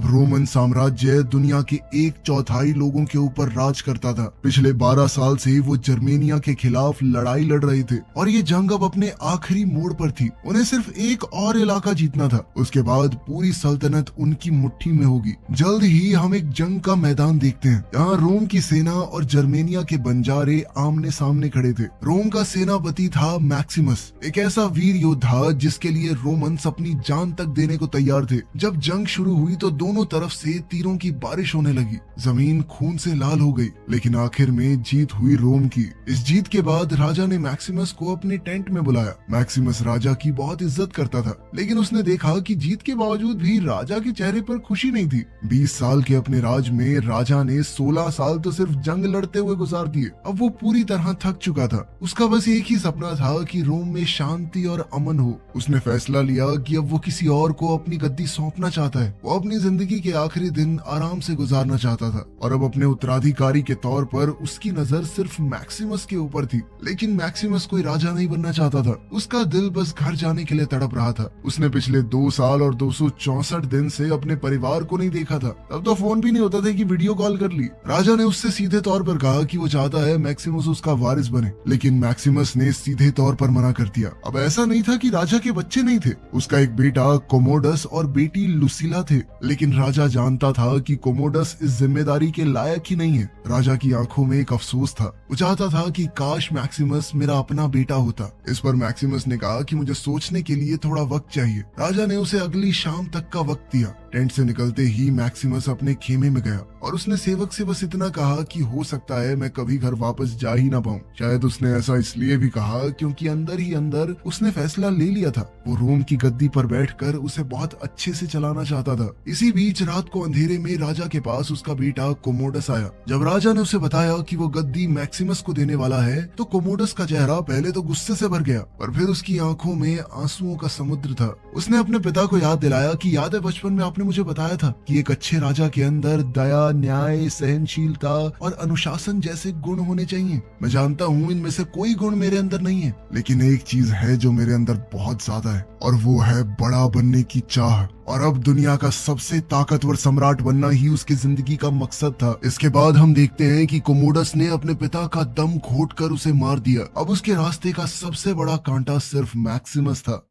Roman साम्राज्य दुनिया के 1/4 लोगों के ऊपर राज करता था। पिछले 12 साल से वो जर्मेनिया के खिलाफ लड़ाई लड़ रहे थे और ये जंग अब अपने आखिरी मोड़ पर थी। उन्हें सिर्फ एक और इलाका जीतना था, उसके बाद पूरी सल्तनत उनकी मुट्ठी में होगी। जल्द ही हम एक जंग का मैदान देखते हैं। यहाँ रोम की सेना और जर्मेनिया के बंजारे आमने सामने खड़े थे। रोम का सेनापति था मैक्सिमस, एक ऐसा वीर योद्धा जिसके लिए रोमन्स अपनी जान तक देने को तैयार थे। जब जंग शुरू हुई तो दोनों तरफ से तीरों की बारिश होने लगी। जमीन खून से लाल हो गई, लेकिन आखिर में जीत हुई रोम की। इस जीत के बाद राजा ने मैक्सिमस को अपने टेंट में बुलाया। मैक्सिमस राजा की बहुत इज्जत करता था, लेकिन उसने देखा कि जीत के बावजूद भी राजा के चेहरे पर खुशी नहीं थी। 20 साल के अपने राज में राजा ने 16 साल तो सिर्फ जंग लड़ते हुए गुजार दिए। अब वो पूरी तरह थक चुका था। उसका बस एक ही सपना था कि रोम में शांति और अमन हो। उसने फैसला लिया कि अब वो किसी और को अपनी गद्दी सौंपना चाहता है। वो अपनी जिंदगी के आखिरी दिन आराम से गुजारना चाहता था और अब अपने उत्तराधिकारी के तौर पर उसकी नजर सिर्फ मैक्सिमस के ऊपर थी। लेकिन मैक्सिमस कोई राजा नहीं बनना चाहता था। उसका दिल बस घर जाने के लिए तड़प रहा था। उसने पिछले 2 साल और 264 दिन से अपने परिवार को नहीं देखा था। तब तो फोन भी नहीं होता था कि वीडियो कॉल कर ली। राजा ने उससे सीधे तौर पर कहा कि वो चाहता है मैक्सिमस उसका वारिस बने, लेकिन मैक्सिमस ने सीधे तौर पर मना कर दिया। अब ऐसा नहीं था कि राजा के बच्चे नहीं थे। उसका एक बेटा कोमोडस और बेटी लुसिला थे, लेकिन राजा जानता था कि कोमोडस इस जिम्मेदारी के लायक ही नहीं है। राजा की आंखों में एक अफसोस था। वो चाहता था कि काश मैक्सिमस मेरा अपना बेटा होता। इस पर मैक्सिमस ने कहा कि मुझे सोचने के लिए थोड़ा वक्त चाहिए। राजा ने उसे अगली शाम तक का वक्त दिया। टेंट से निकलते ही मैक्सिमस अपने खेमे में गया और उसने सेवक से बस इतना कहा कि हो सकता है मैं कभी घर वापस जा ही ना पाऊं। शायद उसने ऐसा इसलिए भी कहा क्योंकि अंदर ही अंदर उसने फैसला ले लिया था। वो रोम की गद्दी पर बैठकर उसे बहुत अच्छे से चलाना चाहता था। इसी बीच रात को अंधेरे में राजा के पास उसका बेटा कोमोडस आया। जब राजा ने उसे बताया कि वो गद्दी मैक्सिमस को देने वाला है तो कोमोडस का चेहरा पहले तो गुस्से से भर गया, पर फिर उसकी आंखों में आंसुओं का समुद्र था। उसने अपने पिता को याद दिलाया कि याद है बचपन में आपने मुझे बताया था कि एक अच्छे राजा के अंदर दया, न्याय, सहनशीलता और अनुशासन जैसे गुण होने चाहिए। मैं जानता हूँ इनमें से कोई गुण मेरे अंदर नहीं है, लेकिन एक चीज है जो मेरे अंदर बहुत ज्यादा है और वो है बड़ा बनने की चाह। और अब दुनिया का सबसे ताकतवर सम्राट बनना ही उसकी जिंदगी का मकसद था। इसके बाद हम देखते हैं कि कोमोडस ने अपने पिता का दम घोटकर उसे मार दिया। अब उसके रास्ते का सबसे बड़ा कांटा सिर्फ मैक्सिमस था।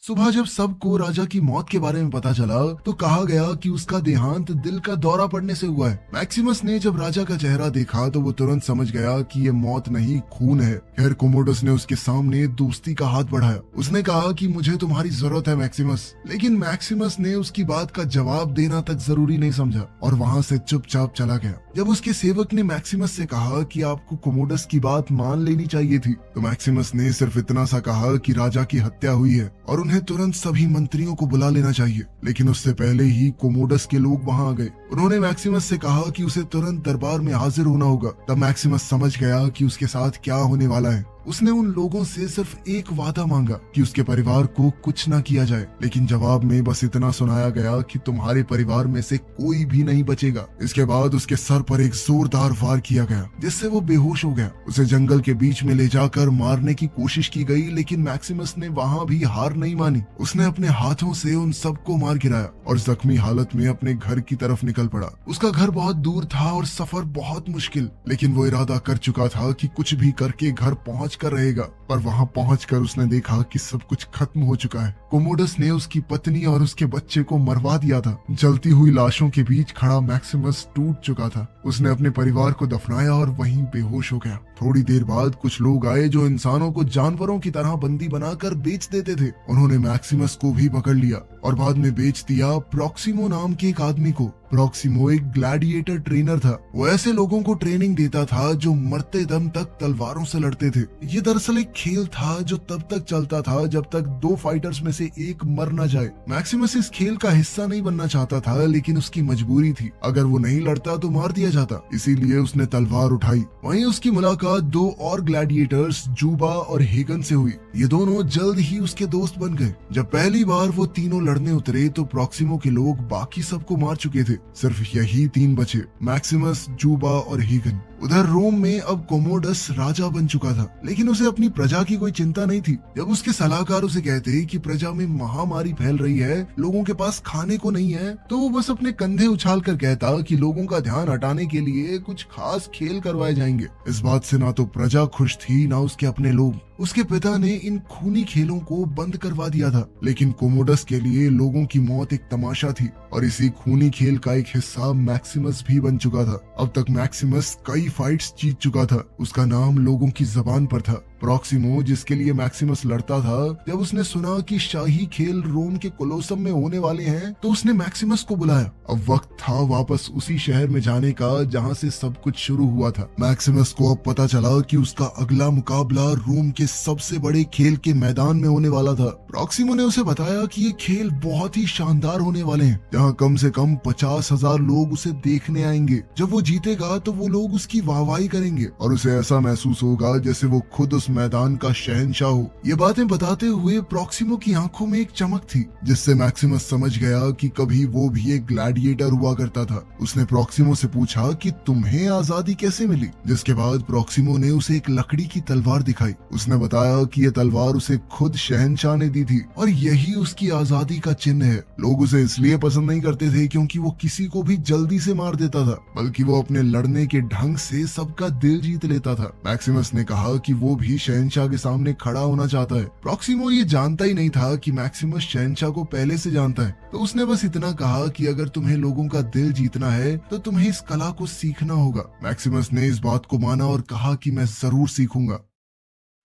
सुबह जब सबको राजा की मौत के बारे में पता चला तो कहा गया कि उसका देहांत दिल का दौरा पड़ने से हुआ है। मैक्सिमस ने जब राजा का चेहरा देखा तो वो तुरंत समझ गया कि ये मौत नहीं खून है। फिर कोमोडस ने उसके सामने दोस्ती का हाथ बढ़ाया। उसने कहा कि मुझे तुम्हारी जरूरत है मैक्सिमस, लेकिन मैक्सिमस ने उसकी बात का जवाब देना तक जरूरी नहीं समझा और वहाँ से चुपचाप चला गया। जब उसके सेवक ने मैक्सिमस से कहा कि आपको कोमोडस की बात मान लेनी चाहिए थी तो मैक्सिमस ने सिर्फ इतना सा कहा कि राजा की हत्या हुई है और उन्हें तुरंत सभी मंत्रियों को बुला लेना चाहिए। लेकिन उससे पहले ही कोमोडस के लोग वहां आ गए। उन्होंने मैक्सिमस से कहा कि उसे तुरंत दरबार में हाजिर होना होगा। तब मैक्सिमस समझ गया कि उसके साथ क्या होने वाला है। उसने उन लोगों से सिर्फ एक वादा मांगा कि उसके परिवार को कुछ ना किया जाए, लेकिन जवाब में बस इतना सुनाया गया कि तुम्हारे परिवार में से कोई भी नहीं बचेगा। इसके बाद उसके सर पर एक जोरदार वार किया गया जिससे वो बेहोश हो गया। उसे जंगल के बीच में ले जाकर मारने की कोशिश की गई, लेकिन मैक्सिमस ने वहां भी हार नहीं मानी। उसने अपने हाथों से उन सबको मार गिराया और जख्मी हालत में अपने घर की तरफ निकल पड़ा। उसका घर बहुत दूर था और सफर बहुत मुश्किल, लेकिन वो इरादा कर चुका था कि कुछ भी करके घर पहुंच कर रहेगा। पर वहां पहुंचकर उसने देखा कि सब कुछ खत्म हो चुका है। कोमोडस ने उसकी पत्नी और उसके बच्चे को मरवा दिया था। जलती हुई लाशों के बीच खड़ा मैक्सिमस टूट चुका था। उसने अपने परिवार को दफनाया और वहीं बेहोश हो गया। थोड़ी देर बाद कुछ लोग आए जो इंसानों को जानवरों की तरह बंदी बनाकर बेच देते थे। उन्होंने मैक्सिमस को भी पकड़ लिया और बाद में बेच दिया प्रोक्सिमो नाम के एक आदमी को। प्रोक्सिमो एक ग्लैडिएटर ट्रेनर था। वो ऐसे लोगों को ट्रेनिंग देता था जो मरते दम तक तलवारों से लड़ते थे। ये दरअसल एक खेल था जो तब तक चलता था जब तक 2 फाइटर्स में से एक मर न जाए। मैक्सिमस इस खेल का हिस्सा नहीं बनना चाहता था, लेकिन उसकी मजबूरी थी। अगर वो नहीं लड़ता तो मार दिया जाता, इसीलिए उसने तलवार उठाई। वहीं उसकी मुलाकात 2 और ग्लैडिएटर्स जूबा और हेगन से हुई। ये दोनों जल्द ही उसके दोस्त बन गए। जब पहली बार वो तीनों लड़ने उतरे तो प्रोक्सिमो के लोग बाकी सबको मार चुके थे। सिर्फ यही 3 बचे, मैक्सिमस, जूबा और हीगन। उधर रोम में अब कोमोडस राजा बन चुका था, लेकिन उसे अपनी प्रजा की कोई चिंता नहीं थी। जब उसके सलाहकार उसे कहते कि प्रजा में महामारी फैल रही है, लोगों के पास खाने को नहीं है, तो वो बस अपने कंधे उछाल कर कहता कि लोगों का ध्यान हटाने के लिए कुछ खास खेल करवाए जाएंगे। इस बात से ना तो प्रजा खुश थी, ना उसके अपने लोग। उसके पिता ने इन खूनी खेलों को बंद करवा दिया था, लेकिन कोमोडस के लिए लोगों की मौत एक तमाशा थी और इसी खूनी खेल का एक हिस्सा मैक्सिमस भी बन चुका था। अब तक मैक्सिमस कई फाइट्स जीत चुका था। उसका नाम लोगों की जबान पर था, प्रॉक्सिमो, जिसके लिए मैक्सिमस लड़ता था। जब उसने सुना कि शाही खेल रोम के कोलोसम में होने वाले हैं, तो उसने मैक्सिमस को बुलाया। अब वक्त था वापस उसी शहर में जाने का जहां से सब कुछ शुरू हुआ था। मैक्सिमस को अब पता चला कि उसका अगला मुकाबला रोम के सबसे बड़े खेल के मैदान में होने वाला था। प्रॉक्सिमो ने उसे बताया कि ये खेल बहुत ही शानदार होने वाले हैं, जहाँ कम से कम 50,000 लोग उसे देखने आएंगे। जब वो जीतेगा तो वो लोग उसकी वाहवाही करेंगे और उसे ऐसा महसूस होगा जैसे वो खुद उस मैदान का शहंशाह हो। ये बातें बताते हुए प्रॉक्सिमो की आंखों में एक चमक थी, जिससे मैक्सिमस समझ गया कि कभी वो भी एक ग्लैडिएटर हुआ करता था। उसने प्रॉक्सिमो से पूछा कि तुम्हें आजादी कैसे मिली, जिसके बाद प्रॉक्सिमो ने उसे एक लकड़ी की तलवार दिखाई। उसने बताया कि ये तलवार उसे खुद शहंशाह ने दी थी और यही उसकी आजादी का चिन्ह है। लोग उसे इसलिए पसंद नहीं करते थे क्योंकि वो किसी को भी जल्दी से मार देता था, बल्कि वो अपने लड़ने के ढंग से सबका दिल जीत लेता था। मैक्सिमस ने कहा कि वो भी शहंशाह के सामने खड़ा होना चाहता है। प्रॉक्सिमो ये जानता ही नहीं था कि मैक्सिमस शहंशाह को पहले से जानता है, तो उसने बस इतना कहा कि अगर तुम्हें लोगों का दिल जीतना है तो तुम्हें इस कला को सीखना होगा। मैक्सिमस ने इस बात को माना और कहा कि मैं जरूर सीखूंगा।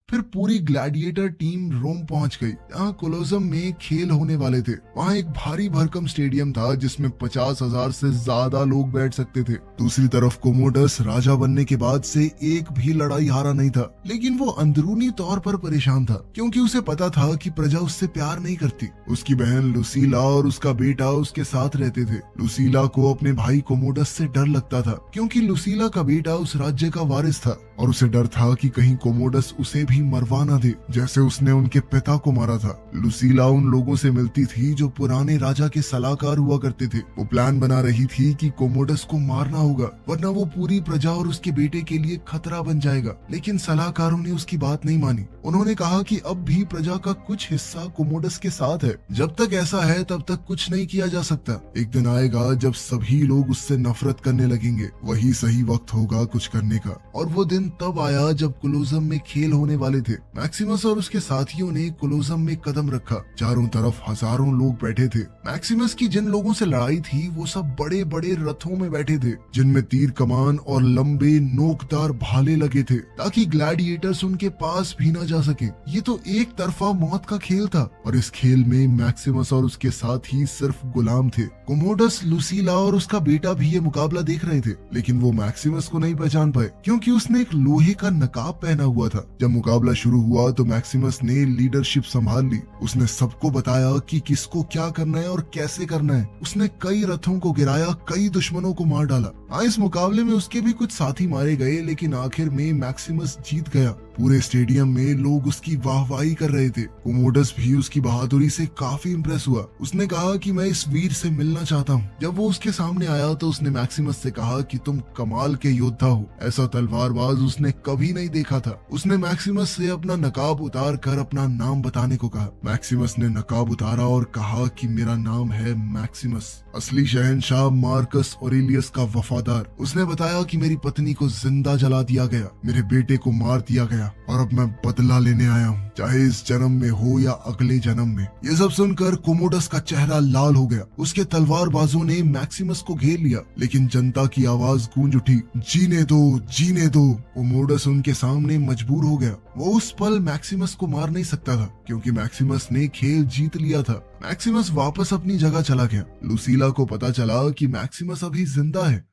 फिर पूरी ग्लैडिएटर टीम रोम पहुंच गई, जहाँ कोलोसम में खेल होने वाले थे। वहाँ एक भारी भरकम स्टेडियम था जिसमें 50,000 से ज्यादा लोग बैठ सकते थे। दूसरी तरफ कोमोडस राजा बनने के बाद से एक भी लड़ाई हारा नहीं था, लेकिन वो अंदरूनी तौर पर परेशान था क्योंकि उसे पता था कि प्रजा उससे प्यार नहीं करती। उसकी बहन लुसीला और उसका बेटा उसके साथ रहते थे। लुसीला को अपने भाई कोमोडस से डर लगता था क्योंकि लुसीला का बेटा उस राज्य का वारिस था और उसे डर था कि कहीं कोमोडस उसे भी मरवा ना दे, जैसे उसने उनके पिता को मारा था। लुसीला उन लोगों से मिलती थी जो पुराने राजा के सलाहकार हुआ करते थे। वो प्लान बना रही थी कि कोमोडस को मारना होगा, वरना वो पूरी प्रजा और उसके बेटे के लिए खतरा बन जाएगा। लेकिन सलाहकारों ने उसकी बात नहीं मानी। उन्होंने कहा कि अब भी प्रजा का कुछ हिस्सा कोमोडस के साथ है। जब तक ऐसा है तब तक कुछ नहीं किया जा सकता। एक दिन आएगा जब सभी लोग उससे नफरत करने लगेंगे, वही सही वक्त होगा कुछ करने का। और वो दिन तब आया जब कोलोसम में खेल होने वाले थे। मैक्सिमस और उसके साथियों ने कोलोसम में कदम रखा। चारों तरफ हजारों लोग बैठे थे। मैक्सिमस की जिन लोगों से लड़ाई थी वो सब बड़े बड़े रथों में बैठे थे, जिनमें तीर कमान और लंबे नोकदार भाले लगे थे ताकि ग्लैडिएटर्स उनके पास भी न जा सके। ये तो एक तरफा मौत का खेल था और इस खेल में मैक्सिमस और उसके साथी सिर्फ गुलाम थे। कोमोडस, लुसीला और उसका बेटा भी ये मुकाबला देख रहे थे, लेकिन वो मैक्सिमस को नहीं पहचान पाए क्योंकि उसने एक लोहे का नकाब पहना हुआ था। जब मुकाबला शुरू हुआ तो मैक्सिमस ने लीडरशिप संभाल ली। उसने सबको बताया कि किसको क्या करना है और कैसे करना है। उसने कई रथों को गिराया, कई दुश्मनों को मार डाला। हाँ, इस मुकाबले में उसके भी कुछ साथी मारे गए, लेकिन आखिर में मैक्सिमस जीत गया। पूरे स्टेडियम में लोग उसकी वाहवाही कर रहे थे। कोमोडस भी उसकी बहादुरी से काफी इम्प्रेस हुआ। उसने कहा कि मैं इस वीर से मिलना चाहता हूँ। जब वो उसके सामने आया तो उसने मैक्सिमस से कहा कि तुम कमाल के योद्धा हो, ऐसा तलवारबाज उसने कभी नहीं देखा था। उसने मैक्सिमस से अपना नकाब उतार कर अपना नाम बताने को कहा। मैक्सिमस ने नकाब उतारा और कहा कि मेरा नाम है मैक्सिमस, असली शहंशाह मार्कस ऑरेलियस का वफादार। उसने बताया कि मेरी पत्नी को जिंदा जला दिया गया, मेरे बेटे को मार दिया गया और अब मैं बदला लेने आया हूँ, चाहे इस जन्म में हो या अगले जन्म में। ये सब सुनकर कोमोडस का चेहरा लाल हो गया। उसके तलवारबाजों ने मैक्सिमस को घेर लिया, लेकिन जनता की आवाज गूंज उठी, जीने दो, जीने दो। कोमोडस उनके सामने मजबूर हो गया। वो उस पल मैक्सिमस को मार नहीं सकता था क्योंकि मैक्सिमस ने खेल जीत लिया था। मैक्सिमस वापस अपनी जगह चला गया। लुसीला को पता चला कि मैक्सिमस अभी जिंदा है।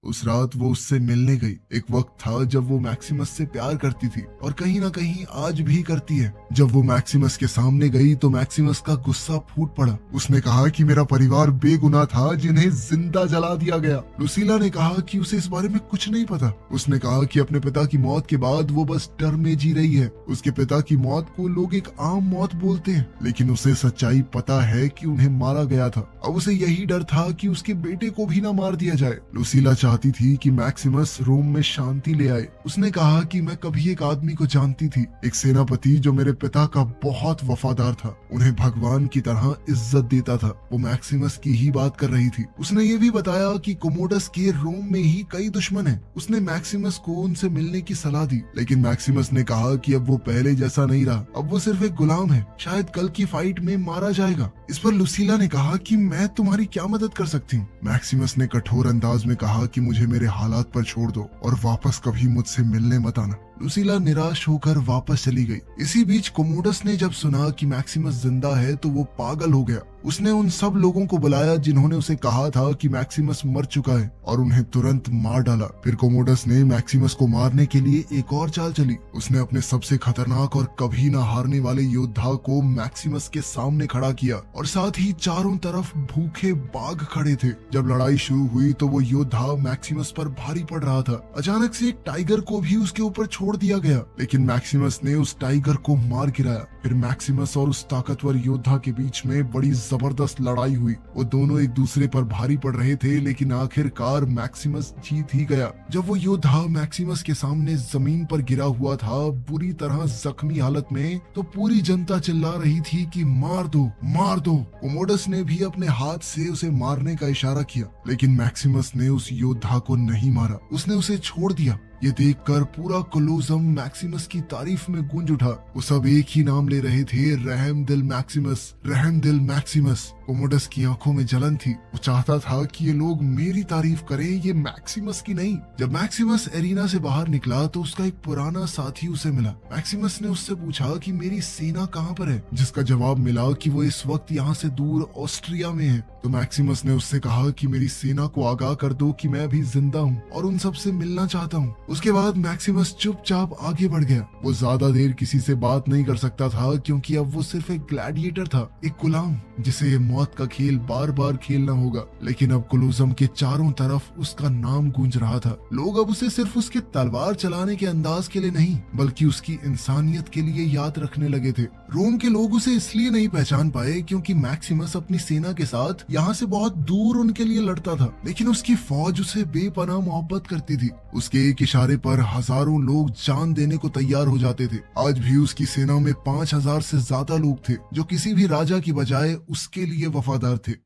उस रात वो उससे मिलने गई। एक वक्त था जब वो मैक्सिमस से प्यार करती थी और कहीं ना कहीं आज भी करती है। जब वो मैक्सिमस के सामने गई तो मैक्सिमस का गुस्सा फूट पड़ा। उसने कहा कि मेरा परिवार बेगुनाह था जिन्हें जिंदा जला दिया गया। लुसीला ने कहा कि उसे इस बारे में कुछ नहीं पता। उसने कहा कि अपने पिता की मौत के बाद वो बस डर में जी रही है। उसके पिता की मौत को लोग एक आम मौत बोलते हैं, लेकिन उसे सच्चाई पता है कि उन्हें मारा गया था। अब उसे यही डर था कि उसके बेटे को भी ना मार दिया जाए। लुसीला चाहती थी कि मैक्सिमस रोम में शांति ले आए। उसने कहा कि मैं कभी एक आदमी को जानती थी, एक सेनापति जो मेरे पिता का बहुत वफादार था, उन्हें भगवान की तरह इज्जत देता था। वो मैक्सिमस की ही बात कर रही थी। उसने ये भी बताया कि कोमोडस के रोम में ही कई दुश्मन हैं। उसने मैक्सिमस को उनसे मिलने की सलाह दी, लेकिन मैक्सिमस ने कहा कि अब वो पहले जैसा नहीं रहा। अब वो सिर्फ एक गुलाम है, शायद कल की फाइट में मारा जाएगा। इस पर लुसीला ने कहा कि मैं तुम्हारी क्या मदद कर सकती हूँ। मैक्सिमस ने कठोर अंदाज में कहा कि मुझे मेरे हालात पर छोड़ दो और वापस कभी मुझसे मिलने मत आना। लुसीला निराश होकर वापस चली गई। इसी बीच कोमोडस ने जब सुना कि मैक्सिमस जिंदा है तो वो पागल हो गया। उसने उन सब लोगों को बुलाया जिन्होंने उसे कहा था कि मैक्सिमस मर चुका है और उन्हें तुरंत मार डाला। फिर कोमोडस ने मैक्सिमस को मारने के लिए एक और चाल चली। उसने अपने सबसे खतरनाक और कभी ना हारने वाले योद्धा को मैक्सिमस के सामने खड़ा किया और साथ ही चारों तरफ भूखे बाघ खड़े थे। जब लड़ाई शुरू हुई तो वो योद्धा मैक्सिमस पर भारी पड़ रहा था। अचानक से एक टाइगर को भी उसके ऊपर छोड़ दिया गया, लेकिन मैक्सिमस ने उस टाइगर को मार गिराया। फिर मैक्सिमस और उस ताकतवर योद्धा के बीच में बड़ी जबरदस्त लड़ाई हुई। वो दोनों एक दूसरे पर भारी पड़ रहे थे, लेकिन आखिरकार मैक्सिमस जीत ही गया। जब वो योद्धा मैक्सिमस के सामने जमीन पर गिरा हुआ था, बुरी तरह जख्मी हालत में, तो पूरी जनता चिल्ला रही थी कि मार दो, मार दो। कोमोडस ने भी अपने हाथ से उसे मारने का इशारा किया, लेकिन मैक्सिमस ने उस योद्धा को नहीं मारा। उसने उसे छोड़ दिया। ये देखकर पूरा कोलोसम मैक्सिमस की तारीफ में गूंज उठा। वो सब एक ही नाम ले रहे थे, रहम दिल मैक्सिमस, रहम दिल मैक्सिमस। कोमोडस की आंखों में जलन थी। वो चाहता था कि ये लोग मेरी तारीफ करें, ये मैक्सिमस की नहीं। जब मैक्सिमस एरिना से बाहर निकला तो उसका एक पुराना साथी उसे मिला। मैक्सिमस ने उससे पूछा कि मेरी सेना कहाँ पर है, जिसका जवाब मिला कि वो इस वक्त यहाँ से दूर ऑस्ट्रिया में है। तो मैक्सिमस ने उससे कहा कि मेरी सेना को आगाह कर दो कि मैं अभी जिंदा हूँ और उन सब से मिलना चाहता हूँ। उसके बाद मैक्सिमस चुपचाप आगे बढ़ गया। वो ज्यादा देर किसी से बात नहीं कर सकता था, क्योंकि अब वो सिर्फ एक ग्लैडिएटर था, एक गुलाम जिसे ये मौत का खेल बार बार खेलना होगा। लेकिन अब कोलोसम के चारों तरफ उसका नाम गूंज रहा था। लोग अब उसे सिर्फ उसके तलवार चलाने के अंदाज के लिए नहीं, बल्कि उसकी इंसानियत के लिए याद रखने लगे थे। रोम के लोग उसे इसलिए नहीं पहचान पाए क्योंकि मैक्सिमस अपनी सेना के साथ यहाँ से बहुत दूर उनके लिए लड़ता था, लेकिन उसकी फौज उसे बेपनाह मोहब्बत करती थी। उसके एक इशारे पर हजारों लोग जान देने को तैयार हो जाते थे। आज भी उसकी सेना में 5000 से ज्यादा लोग थे जो किसी भी राजा की बजाय उसके लिए वफादार थे।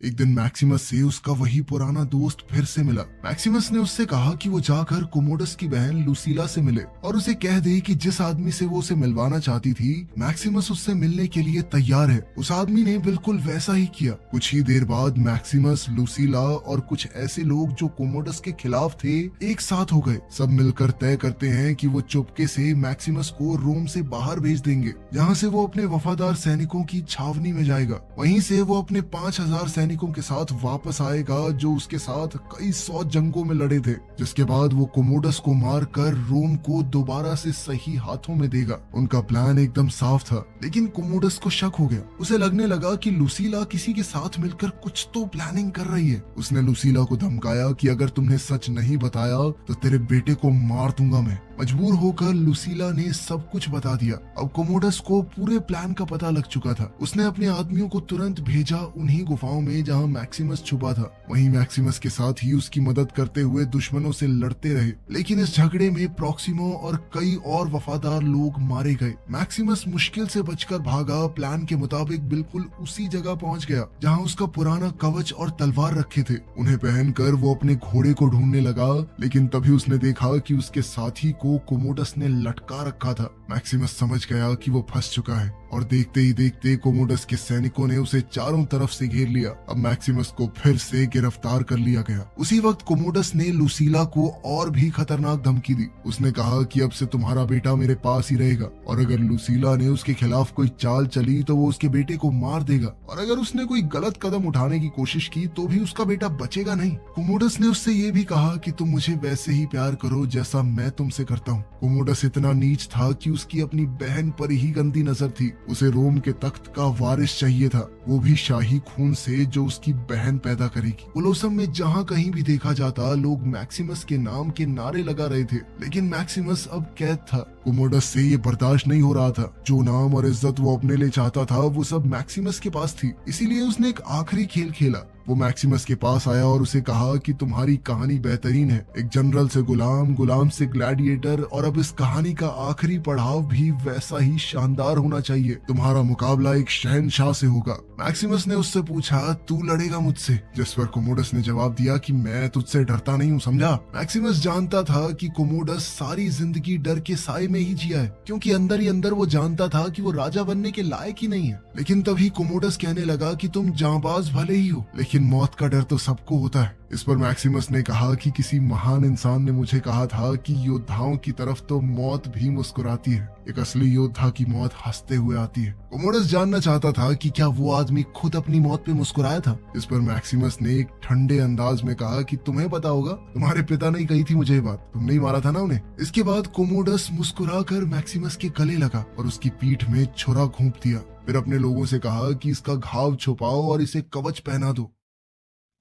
एक दिन मैक्सिमस से उसका वही पुराना दोस्त फिर से मिला। मैक्सिमस ने उससे कहा कि वो जाकर कोमोडस की बहन लुसीला से मिले और उसे कह दे कि जिस आदमी से वो उसे मिलवाना चाहती थी, मैक्सिमस उससे मिलने के लिए तैयार है। उस आदमी ने बिल्कुल वैसा ही किया। कुछ ही देर बाद मैक्सिमस, लुसीला और कुछ ऐसे लोग जो कोमोडस के खिलाफ थे एक साथ हो गए। सब मिलकर तय करते हैं कि वो चुपके से मैक्सिमस को रोम से बाहर भेज देंगे, जहाँ से वो अपने वफादार सैनिकों की छावनी में जाएगा। वहीं से वो अपने 5000 सैनिकों के साथ वापस आएगा जो उसके साथ कई 100 जंगों में लड़े थे, जिसके बाद वो कोमोडस को मारकर रोम को दोबारा से सही हाथों में देगा। उनका प्लान एकदम साफ था, लेकिन कोमोडस को शक हो गया। उसे लगने लगा कि लुसीला किसी के साथ मिलकर कुछ तो प्लानिंग कर रही है। उसने लुसीला को धमकाया कि अगर तुमने सच नहीं बताया तो तेरे बेटे को मार दूंगा मैं। मजबूर होकर लुसीला ने सब कुछ बता दिया। अब कोमोडस को पूरे प्लान का पता लग चुका था। उसने अपने आदमियों को तुरंत भेजा उन्हीं गुफाओं में जहां मैक्सिमस छुपा था। वहीं मैक्सिमस के साथ ही उसकी मदद करते हुए दुश्मनों से लड़ते रहे, लेकिन इस झगड़े में प्रॉक्सिमो और कई और वफादार लोग मारे गए। मैक्सिमस मुश्किल से बचकर भागा। प्लान के मुताबिक बिल्कुल उसी जगह पहुंच गया जहां उसका पुराना कवच और तलवार रखे थे। उन्हें पहनकर वो अपने घोड़े को ढूंढने लगा, लेकिन तभी उसने देखा कि उसके साथी को को कोमोडस ने लटका रखा था। मैक्सिमस समझ गया कि वो फंस चुका है और देखते ही देखते कोमोडस के सैनिकों ने उसे चारों तरफ से घेर लिया। अब मैक्सिमस को फिर से गिरफ्तार कर लिया गया। उसी वक्त कोमोडस ने लुसीला को और भी खतरनाक धमकी दी। उसने कहा कि अब से तुम्हारा बेटा मेरे पास ही रहेगा और अगर लुसीला ने उसके खिलाफ कोई चाल चली तो वो उसके बेटे को मार देगा और अगर उसने कोई गलत कदम उठाने की कोशिश की तो भी उसका बेटा बचेगा नहीं। कोमोडस ने उससे ये भी कहा कि तुम मुझे वैसे ही प्यार करो जैसा मैं तुमसे करता हूँ। कोमोडस इतना नीच था कि उसकी अपनी बहन पर ही गंदी नजर थी। उसे रोम के तख्त का वारिस चाहिए था, वो भी शाही खून से जो उसकी बहन पैदा करेगी। कोलोसम में जहाँ कहीं भी देखा जाता लोग मैक्सिमस के नाम के नारे लगा रहे थे, लेकिन मैक्सिमस अब कैद था। कोमोडस से ये बर्दाश्त नहीं हो रहा था। जो नाम और इज्जत वो अपने लिए चाहता था वो सब मैक्सिमस के पास थी। इसीलिए उसने एक आखिरी खेल खेला। वो मैक्सिमस के पास आया और उसे कहा कि तुम्हारी कहानी बेहतरीन है, एक जनरल से गुलाम, गुलाम से ग्लैडिएटर और अब इस कहानी का आखिरी पड़ाव भी वैसा ही शानदार होना चाहिए। तुम्हारा मुकाबला एक शहनशाह से होगा। मैक्सिमस ने उससे पूछा तू लड़ेगा मुझसे? जिस पर कोमोडस ने जवाब दिया कि मैं तुझसे डरता नहीं हूँ, समझा। मैक्सिमस जानता था कि कोमोडस सारी जिंदगी डर के साए में ही जिया है, क्योंकि अंदर ही अंदर वो जानता था कि वो राजा बनने के लायक ही नहीं है। लेकिन तभी कोमोडस कहने लगा कि तुम जांबाज भले ही हो लेकिन मौत का डर तो सबको होता है। इस पर मैक्सिमस ने कहा कि किसी महान इंसान ने मुझे कहा था कि योद्धाओं की तरफ तो मौत भी मुस्कुराती है, एक असली योद्धा की मौत हंसते हुए आती है। कोमोडस जानना चाहता था कि क्या वो आदमी खुद अपनी मौत पे मुस्कुराया था। इस पर मैक्सिमस ने एक ठंडे अंदाज में कहा कि तुम्हें पता होगा, तुम्हारे पिता ने कही थी मुझे ये बात, तुमने ही मारा था ना उन्हें। इसके बाद कोमोडस मुस्कुरा कर मैक्सिमस के गले लगा और उसकी पीठ में छुरा घोंप दिया। फिर अपने लोगों से कहा कि इसका घाव छुपाओ और इसे कवच पहना दो।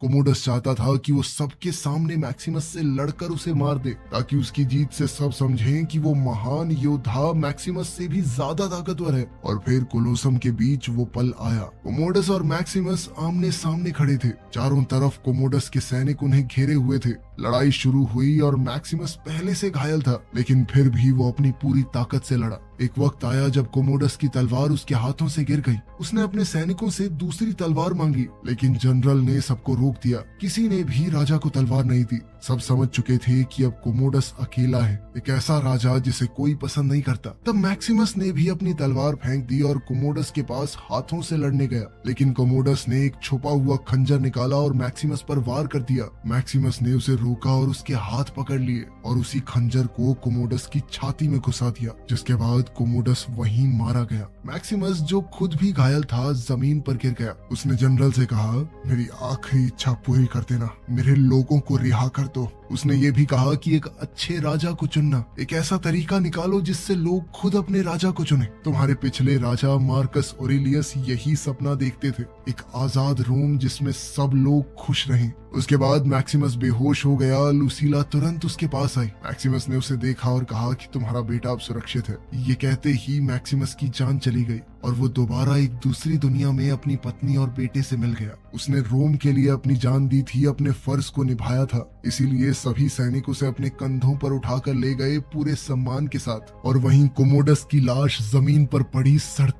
कोमोडस चाहता था कि वो सबके सामने मैक्सिमस से लड़कर उसे मार दे ताकि उसकी जीत से सब समझें कि वो महान योद्धा मैक्सिमस से भी ज्यादा ताकतवर है। और फिर कोलोसम के बीच वो पल आया। कोमोडस और मैक्सिमस आमने सामने खड़े थे। चारों तरफ कोमोडस के सैनिक उन्हें घेरे हुए थे। लड़ाई शुरू हुई और मैक्सिमस पहले से घायल था, लेकिन फिर भी वो अपनी पूरी ताकत से लड़ा। एक वक्त आया जब कोमोडस की तलवार उसके हाथों से गिर गई। उसने अपने सैनिकों से दूसरी तलवार मांगी, लेकिन जनरल ने सबको रोक दिया। किसी ने भी राजा को तलवार नहीं दी। सब समझ चुके थे कि अब कोमोडस अकेला है, एक ऐसा राजा जिसे कोई पसंद नहीं करता। तब मैक्सिमस ने भी अपनी तलवार फेंक दी और कोमोडस के पास हाथों से लड़ने गया, लेकिन कोमोडस ने एक छुपा हुआ खंजर निकाला और मैक्सिमस पर वार कर दिया। मैक्सिमस ने उसे रोका और उसके हाथ पकड़ लिए और उसी खंजर को कोमोडस की छाती में घुसा दिया, जिसके बाद कोमोडस वहीं मारा गया। मैक्सिमस जो खुद भी घायल था जमीन पर गिर गया। उसने जनरल से कहा, मेरी आखिरी इच्छा पूरी कर देना, मेरे लोगों को रिहा कर दो। उसने ये भी कहा कि एक अच्छे राजा को चुनना, एक ऐसा तरीका निकालो जिससे लोग खुद अपने राजा को चुने। तुम्हारे पिछले राजा मार्कस ऑरेलियस यही सपना देखते थे, एक आजाद रोम जिसमें सब लोग खुश रहें। उसके बाद मैक्सिमस बेहोश हो गया। लुसीला तुरंत उसके पास आई। मैक्सिमस ने उसे देखा और कहा कि तुम्हारा बेटा अब सुरक्षित है। ये कहते ही मैक्सिमस की जान चली गई और वो दोबारा एक दूसरी दुनिया में अपनी पत्नी और बेटे से मिल गया। उसने रोम के लिए अपनी जान दी थी, अपने फर्ज को निभाया था। इसीलिए सभी सैनिक उसे अपने कंधों पर उठाकर ले गए पूरे सम्मान के साथ, और वहीं कोमोडस की लाश जमीन पर पड़ी सड़ती